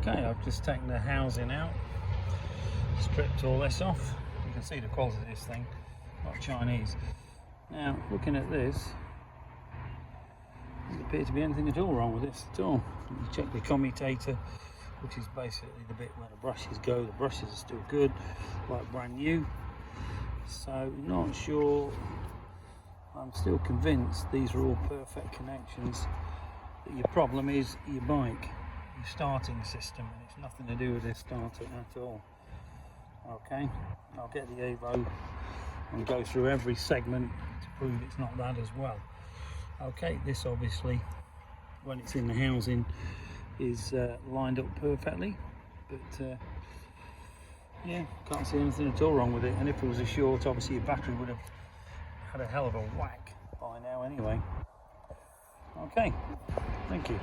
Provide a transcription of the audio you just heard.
Okay, I've just taken the housing out, stripped all this off. You can see the quality of this thing, not Chinese. Now, looking at this, doesn't appear to be anything at all wrong with this at all. You check the commutator, which is basically the bit where the brushes go. The brushes are still good, like brand new. So, not sure. I'm still convinced these are all perfect connections. But your problem is your bike, your starting system, and it's nothing to do with this starter at all. Okay, I'll get the Evo and go through every segment to prove it's not that as well. Okay, this obviously, when it's in the housing, is lined up perfectly, but yeah, can't see anything at all wrong with it. And if it was a short, obviously your battery would have had a hell of a whack by now anyway. Okay, thank you.